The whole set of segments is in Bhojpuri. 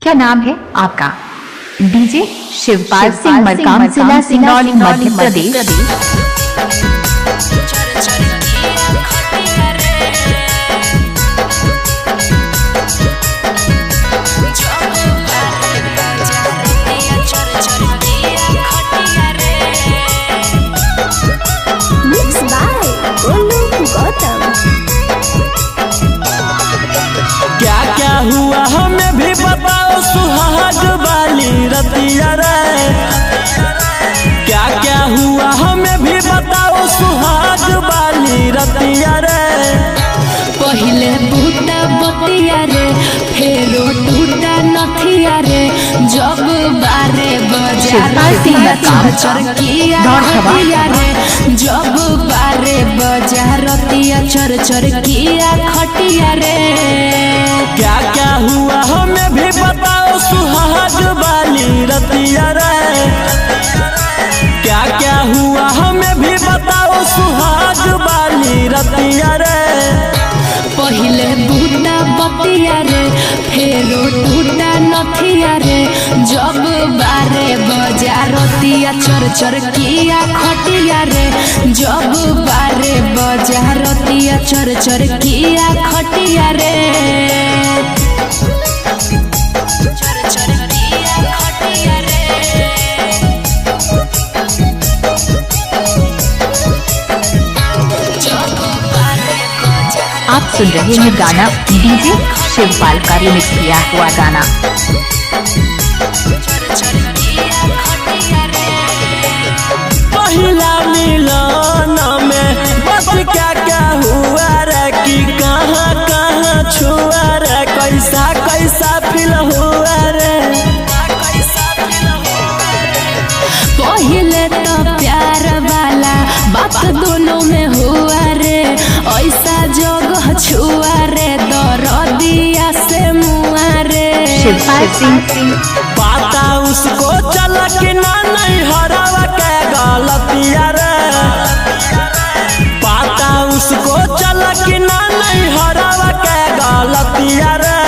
क्या नाम है आपका? डीजे शिवपाल सिंह मरकाम, जिला सिंगरौली, मध्य प्रदेश। क्या क्या हुआ हमें भी बताओ सुहाग वाली रतिया रे। क्या क्या हुआ हमें भी बताओ सुहाग वाली रतिया रे। पहिले बूटा बतिया रे, फेरो टूटा नथिया रे। जब 12 बजे चरकिया खटिया रे। जब 12 बजे रतिया चरकिया खटिया रे। क्या क्या हुआ हमें भी बताओ सुहाग वाली रतिया रे। क्या क्या हुआ हमें भी बताओ सुहाग वाली रतिया रे। पहिले बूटा बतिया रे, फेरो टूटा नथिया रे। जब 12 बजे रतिया चरकिया खटिया रे। जब 12 बजे रतिया चरकिया खटिया रे। आप सुन रहे हैं गाना डीजे शिवपाल का रिमिक्स किया हुआ गाना। पहला मिलन में बस क्या क्या हुआ रे कि कहाँ कहाँ छुआ रे। कैसा कैसा फील हुआ रे। पहले तो प्यार वाला बात दोनों में हुआ रे। ऐसा जगह छुआ रे, दरदिया से मुआ रे। शिवपाल सिंह पता उसको चल कि ना नहीं हरावा के गलतिया रे। पता उसको चल कि ना नहीं हरावा के गलतिया रे।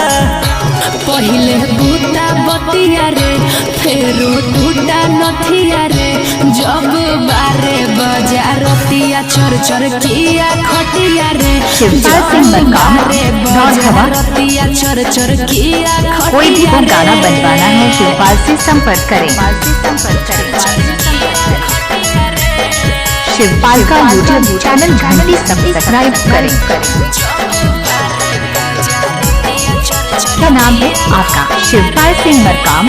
पहिले बूटा बतिया रे, फेरो टूटा नथिया रे। जब 12 बजे रतिया चरकिया खटिया रे। शिवपाल सिंह मरकाम, रतिया चरकिया कोई भी खटिया गाना रे। बनवाना है शिवपाल से संपर्क करें। शिवपाल का यूट्यूब चैनल घंटी सब्सक्राइब करें। क्या नाम है आपका? शिवपाल सिंह मरकाम।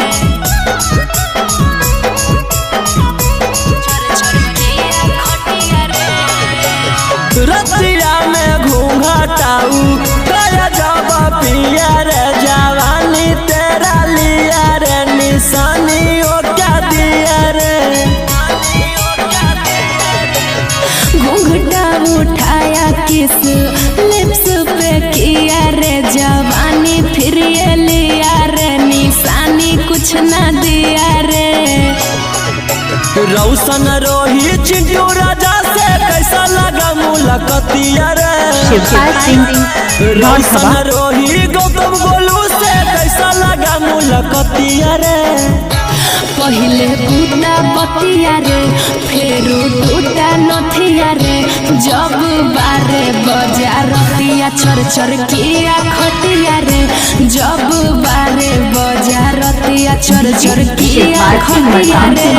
रतिया में घूंघटाऊ गया जब पिया रे। जवानी तेरा लिया रे, निशानी ओ क्या दिया रे। घूंघटा उठाया किस लिप्स पे किया रे। जवानी फिर ये लिया रे, निशानी कुछ ना दिया रे। रौशन रोही चिंटू राजा से कैसा लगा मुलाकातिया रे। शिवपाल सिंह रौशन रोही गौतम गोलू से कैसा लगा मुलाकातिया रे। पहिले बूटा बतिया रे, फेरो टूटा नथिया रे। जब 12 बजे रतिया चरकिया खटिया रे। जब 12 बजे रतिया चरकिया खटिया रे।